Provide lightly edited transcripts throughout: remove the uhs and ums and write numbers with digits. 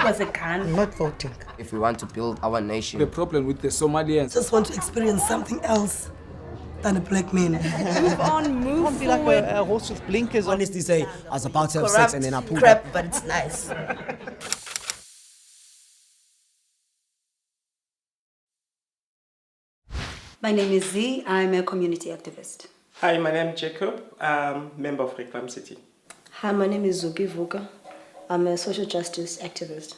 was a gun. I'm not voting. If we want to build our nation. The problem with the Somalians. Just want to experience something else than a black man. Move on, move Can't be like a horse with blinkers. Honestly say, I was about to have sex and then I pulled crap, up. but it's nice. My name is Z. I'm a community activist. Hi, my name is Jacob. I'm a member of Reclaim City. Hi, my name is Zukiswa Vuka. I'm a social justice activist.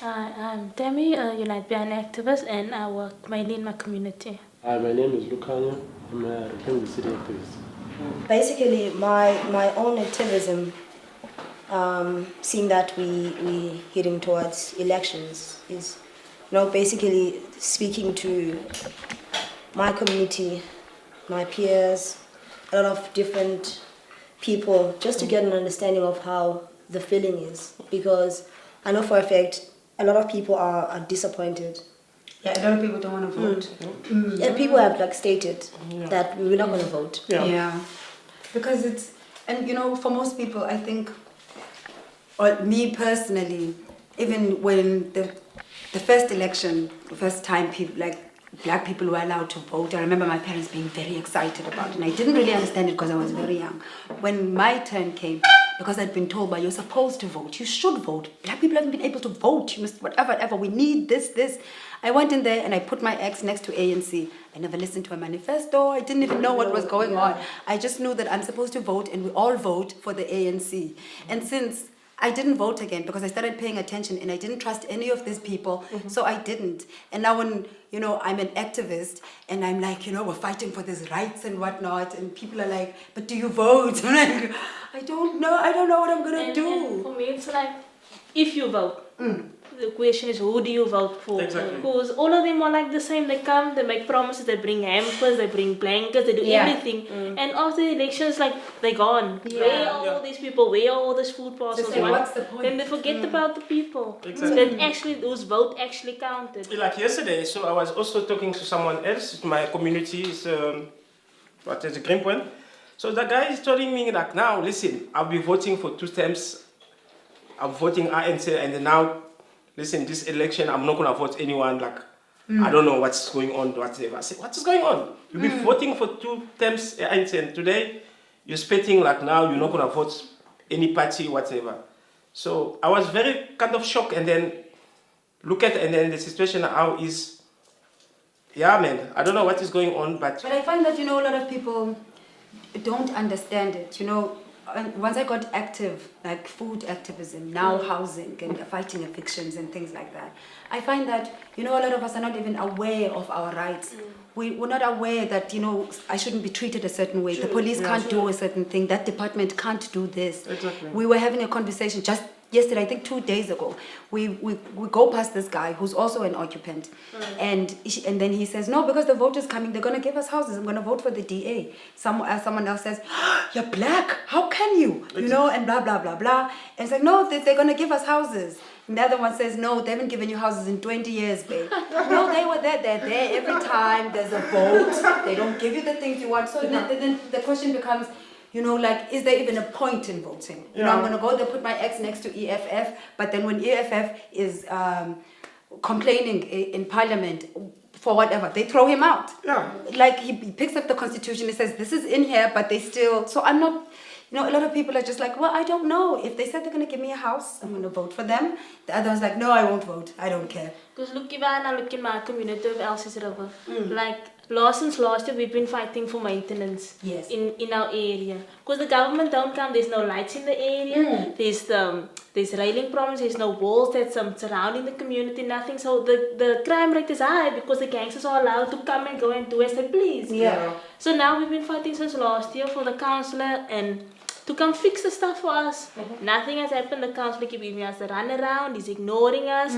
Hi, I'm Demi, a Unite Behind activist, and I work mainly in my community. Hi, my name is Lukhanyo. I'm a Reclaim City activist. Basically, my own activism, seeing that we heading towards elections, is, basically speaking to my community, my peers, a lot of different people, just to get an understanding of how the feeling is. Because I know for a fact, a lot of people are disappointed. Yeah, a lot of people don't want to vote. And people have stated that we're not going to vote. Yeah. Because it's, and for most people, I think, or me personally, even when the first election, the first time people, black people were allowed to vote, I remember my parents being very excited about it, and I didn't really understand it because I was very young. When my turn came, because I'd been told, you're supposed to vote, you should vote, black people haven't been able to vote, you must, whatever, we need this. I went in there and I put my ex next to ANC. I never listened to a manifesto, I didn't even know what was going on. I just knew that I'm supposed to vote and we all vote for the ANC. And since I didn't vote again because I started paying attention and I didn't trust any of these people, so I didn't. And now when, I'm an activist and I'm like, we're fighting for these rights and whatnot, and people are like, but do you vote? I'm like, I don't know what I'm gonna do. And for me, it's like, if you vote, the question is, who do you vote for? Exactly. Because all of them are like the same. They come, they make promises, they bring hampers, they bring blankets, they do everything. And after the elections, they're gone. Where are all these people? Where are all these food parcels? What's the point? Then they forget about the people. Exactly. So that actually, those vote actually counted. Like yesterday, so I was also talking to someone else, my community is, what is the Greenpoint? So the guy is telling me now, listen, I'll be voting for 2 terms. I'm voting ANC, and now, listen, this election, I'm not going to vote anyone, I don't know what's going on, whatever. I said, what is going on? You'll be voting for 2 terms ANC, and today, you're spitting now, you're not going to vote any party, whatever. So I was very kind of shocked, and then and then the situation now is, man, I don't know what is going on, but I find that, a lot of people don't understand it, Once I got active, like food activism, now housing and fighting evictions and things like that, I find that, a lot of us are not even aware of our rights. We're not aware that, I shouldn't be treated a certain way. The police can't do a certain thing. That department can't do this. Exactly. We were having a conversation just yesterday, I think 2 days ago. We go past this guy who's also an occupant. And then he says, no, because the vote is coming, they're going to give us houses. I'm going to vote for the DA. Someone else says, you're black, how can you? And blah, blah, blah, blah. And it's like, no, they're going to give us houses. And the other one says, no, they haven't given you houses in 20 years, babe. No, they were there. They're there every time there's a vote. They don't give you the things you want. So then the question becomes, is there even a point in voting? I'm going to go there, put my ex next to EFF, but then when EFF is complaining in parliament for whatever, they throw him out. Yeah. He picks up the constitution, he says, this is in here, but they still, so I'm not, a lot of people are just like, well, I don't know. If they said they're going to give me a house, I'm going to vote for them. The other one's like, no, I won't vote. I don't care. Because look in my community of Elsie's River. Since last year, we've been fighting for maintenance in our area. Because the government don't come, there's no lights in the area, there's railing problems, there's no walls that's surrounding the community, nothing. So the crime rate is high because the gangsters are allowed to come and go and do as they please. Yeah. So now we've been fighting since last year for the councillor and to come fix the stuff for us. Nothing has happened. The councillor keeps giving us the runaround, he's ignoring us,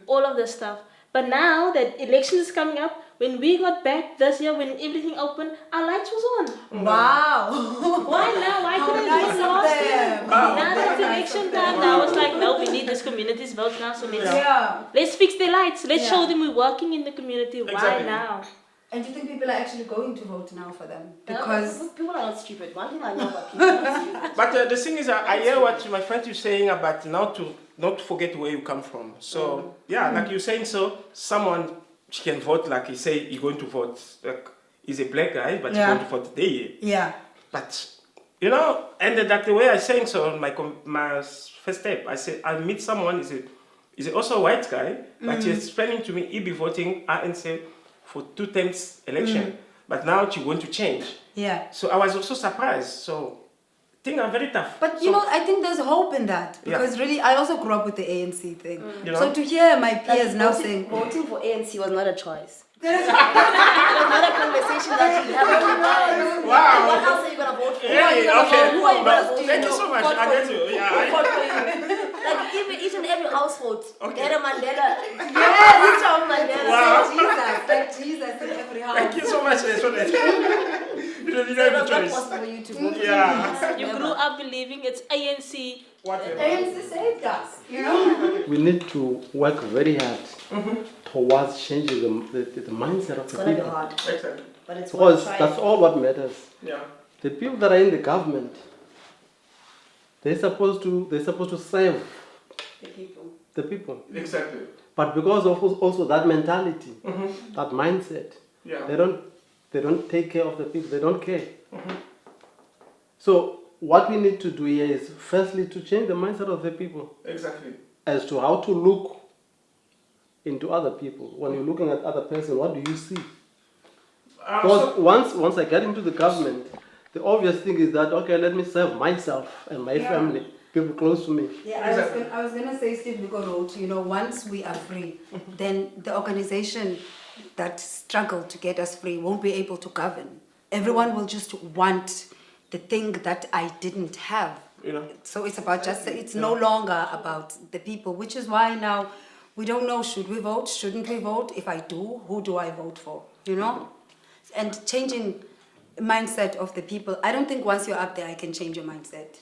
all of this stuff. But now that election is coming up, when we got back this year, when everything opened, our lights was on. Wow. Why now? Why couldn't we do it last year? Now that it's election time, now it's like, no, we need this community's vote now, so let's fix the lights. Let's show them we're working in the community. Why now? And do you think people are actually going to vote now for them? Because people are not stupid. One thing I know about people are not stupid. But the thing is, I hear what my friend is saying about not forget where you come from. So yeah, like you're saying, so someone she can vote, like you say you're going to vote, like he's a black guy, but you're going to vote today. Yeah. But you know, and like the way I saying so, my first step, I said I meet someone. He's also a white guy, but he's explaining to me he be voting ANC for 2 times election, but now she want to change. Yeah. So I was also surprised. So things are very tough. But you know, I think there's hope in that because really, I also grew up with the ANC thing. You know? So to hear my peers now saying voting for ANC was not a choice. It was not a conversation that you have with your parents. Wow. What else are you gonna vote for? Okay. Who are you gonna vote for? Thank you so much. I get you. Yeah. Like even each and every household, get a Mandela. yes, Each of Mandela. Wow. like Jesus in every house. Thank you so much. You really So it know was the not choice. possible for you to vote. Yeah. You grew up believing it's ANC. Whatever. ANC saved us, you know. We need to work very hard towards changing the mindset of It's the gonna be people. hard, Exactly. but it's Because worth trying. that's all what matters. Yeah. The people that are in the government, they're supposed to serve the people. Exactly. But because of also that mentality, that mindset, Yeah. they don't take care of the people. They don't care. So what we need to do here is firstly to change the mindset of the people Exactly. as to how to look into other people. When you're looking at other person, what do you see? Because once I get into the government, the obvious thing is that, okay, let me serve myself and my family, people close to me. Yeah, I was gonna say, Steve Biko wrote, you know, once we are free, then the organization that struggled to get us free won't be able to govern. Everyone will just want the thing that I didn't have. You know. So it's about it's no longer about the people, which is why now we don't know, should we vote, shouldn't we vote? If I do, who do I vote for? You know? And changing mindset of the people. I don't think once you're up there, I can change your mindset.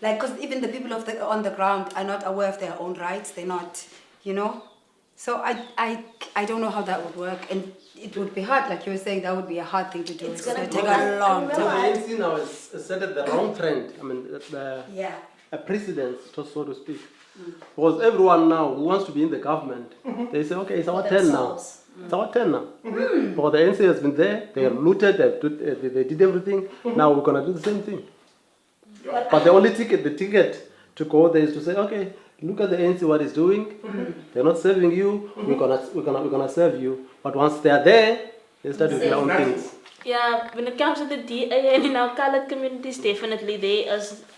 Like, because even the people on the ground are not aware of their own rights. They're not, you know? So I don't know how that would work. And it would be hard, like you were saying, that would be a hard thing to do. It's going to take a long The time. ANC now has set the wrong trend. I mean, Yeah. a precedence, so to speak. Because everyone now who wants to be in the government, they say, okay, it's our turn now. It's our turn now. Because the ANC has been there, they have looted, they did everything. Now we're going to do the same thing. But the only ticket to go there is to say, okay, look at the ANC, what it's doing. They're not serving you. We're gonna serve you. But once they're there, they start to do their own things. Yeah, when it comes to the DA and in our colored communities, definitely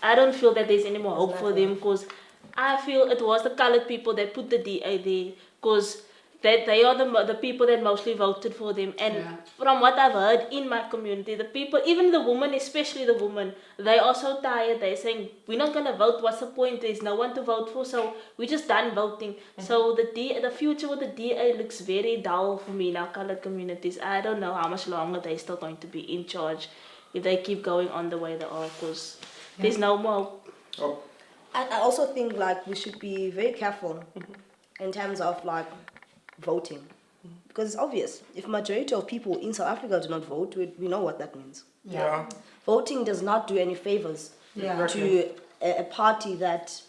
I don't feel that there's any more hope for them, because I feel it was the colored people that put the DA there, because they are the people that mostly voted for them. And from what I've heard in my community, the people, even the women, especially the women, they are so tired. They're saying, we're not going to vote. What's the point? There's no one to vote for. So we're just done voting. So the future with the DA looks very dull for me in our colored communities. I don't know how much longer they're still going to be in charge if they keep going on the way they are, because there's no more hope. I also think like we should be very careful in terms of like voting, because it's obvious if majority of people in South Africa do not vote, we know what that means. Yeah. Voting does not do any favors to a party that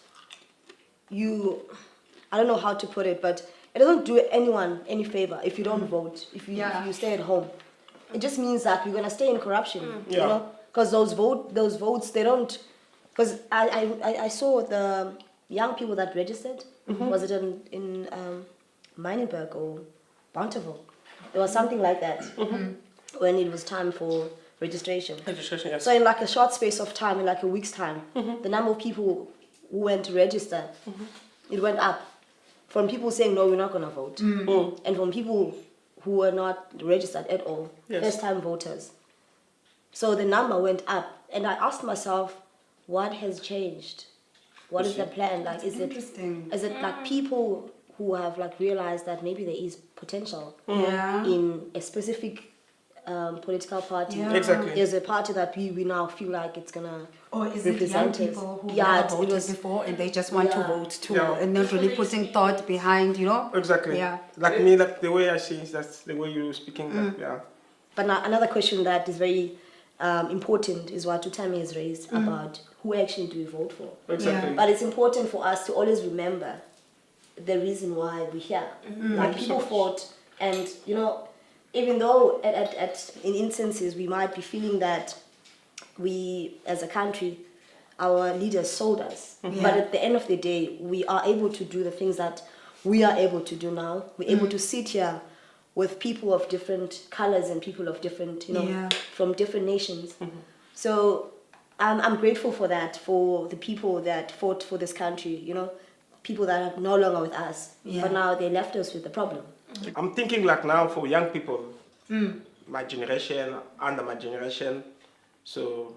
I don't know how to put it, but it doesn't do anyone any favor if you don't vote, if you stay at home. It just means that you're gonna stay in corruption, you know, because those votes they don't. Because I saw the young people that registered. Was it in Meineberg or Bountiful? There was something like that when it was time for registration. Yes. So in like a short space of time, in like a week's time, the number of people who went to register, it went up. From people saying, no, we're not going to vote. And from people who were not registered at all, first-time voters. So the number went up. And I asked myself, what has changed? What is the plan? Like, is it like people who have like realized that maybe there is potential in a specific political party? Exactly. There's a party that we now feel like it's gonna Or is it young people who never voted before and they just want to vote too, and not really putting thought behind, you know? Exactly. Yeah. Like me, like the way I see it, that's the way you're speaking. Like, But now another question that is very important is what Utami has raised about who actually do we vote for. Exactly. But it's important for us to always remember the reason why we're here. Like people fought, and even though in instances we might be feeling that we as a country, our leaders sold us, but at the end of the day, we are able to do the things that we are able to do now. We're able to sit here with people of different colors and people of different, from different nations. So I'm grateful for that, for the people that fought for this country, people that are no longer with us, but now they left us with the problem. I'm thinking like now for young people, my generation, under my generation. So,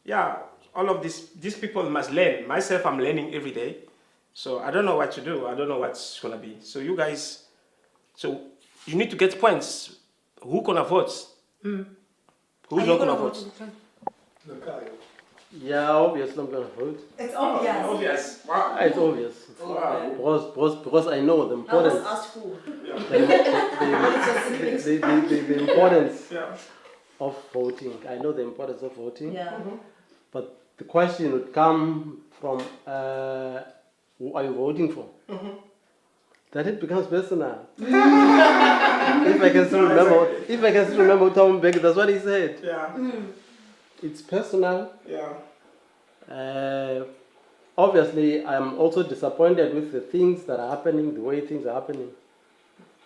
yeah, all of these people must learn. Myself, I'm learning every day. So I don't know what to do. I don't know what's going to be. So you guys, you need to get points. Who gonna vote? Who's not gonna vote? Yeah, obviously I'm gonna vote. It's obvious. Obvious. It's obvious. Because I know the importance. The importance of voting. I know the importance of voting. Yeah. But the question would come from who are you voting for? That it becomes personal. If I can still remember Tom Beck, that's what he said. Yeah. It's personal. Yeah. Obviously, I'm also disappointed with the things that are happening, the way things are happening.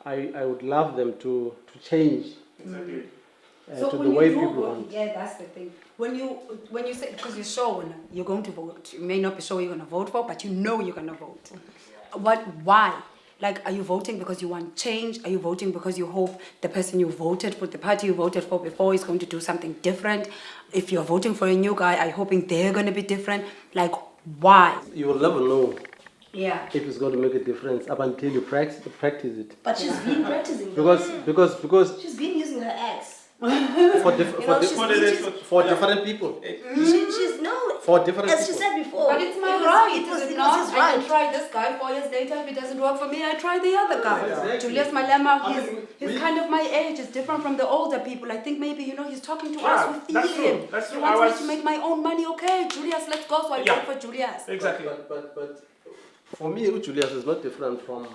I would love them to change. Exactly. So to when the you way do people vote, want. yeah, that's the thing. When you say, because you're sure you're going to vote, you may not be sure you're going to vote for, but you know you're going to vote. Why? Like, are you voting because you want change? Are you voting because you hope the person you voted for, the party you voted for before, is going to do something different? If you're voting for a new guy, are you hoping they're going to be different? Like, why? You will never know Yeah. if it's going to make a difference up until you practice it. But she's been practicing. Because She's been using her ex. for different people. She's no. For different As she people. said before. But it's my right. It was Is it his not? I can right. try this guy 4 years later. If it doesn't work for me, I try the other guy. Exactly. Julius Malema, he's kind of my age. It's different from the older people. I think maybe, he's talking to us. We feel that's true. him. That's He true. wants me to make my own money. Okay, Julius, let's go. So I vote for Julius. Exactly. But for me, Julius is not different from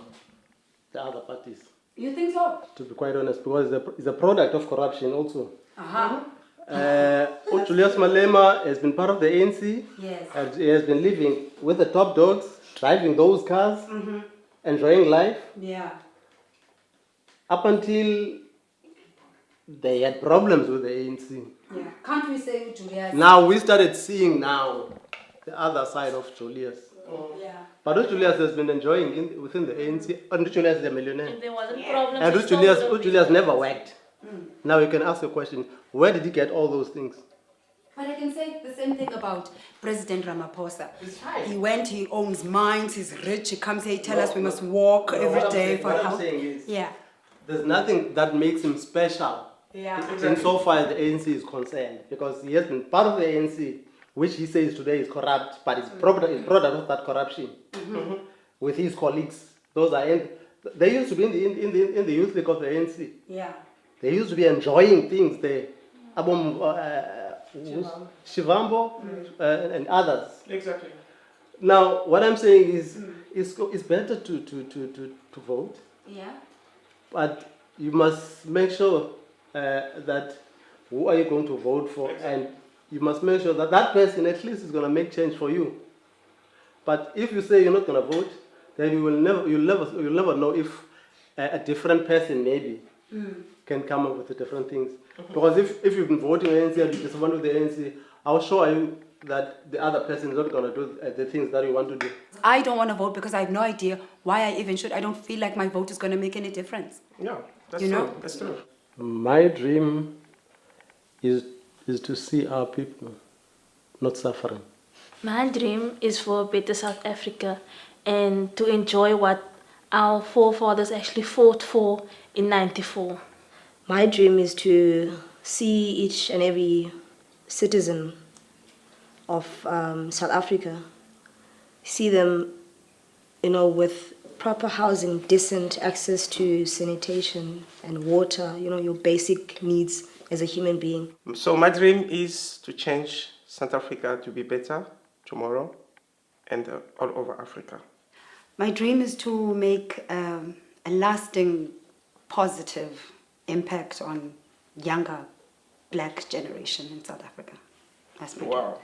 the other parties. You think so? To be quite honest, because it's a product of corruption also. Julius Malema has been part of the ANC. Yes. And he has been living with the top dogs, driving those cars, enjoying life. Yeah. Up until they had problems with the ANC. Yeah. Can't we say Julius? Now we started seeing the other side of Julius. Yeah. But Julius has been enjoying within the ANC, and Julius is a millionaire. If there wasn't problems, And he still would have Julius been. never worked. Now you can ask the question, where did he get all those things? But I can say the same thing about President Ramaphosa. He went, he owns mines, he's rich, he comes here, he tells us we must walk every day for What I'm help. saying is, Yeah. there's nothing that makes him special Yeah. insofar as the ANC is concerned, because he has been part of the ANC, which he says today is corrupt, but it's product of that corruption with his colleagues. They used to be in the youth league of the ANC. Yeah. They used to be enjoying things there. Shivambo and others. Exactly. Now, what I'm saying is, it's better to vote, Yeah. but you must make sure that who are you going to vote for, and you must make sure that that person at least is going to make change for you. But if you say you're not going to vote, then you'll never know if a different person maybe can come up with the different things. Because if you've been voting ANC and you disappointed with the ANC, how sure are you that the other person is not going to do the things that you want to do? I don't want to vote because I have no idea why I even should. I don't feel like my vote is going to make any difference. Yeah, that's You true. know? That's true. My dream is to see our people not suffering. My dream is for a better South Africa and to enjoy what our forefathers actually fought for in '94. My dream is to see each and every citizen of South Africa, see them, with proper housing, decent access to sanitation and water, your basic needs as a human being. So my dream is to change South Africa to be better tomorrow and all over Africa. My dream is to make a lasting positive impact on younger black generation in South Africa. That's my dream. Wow.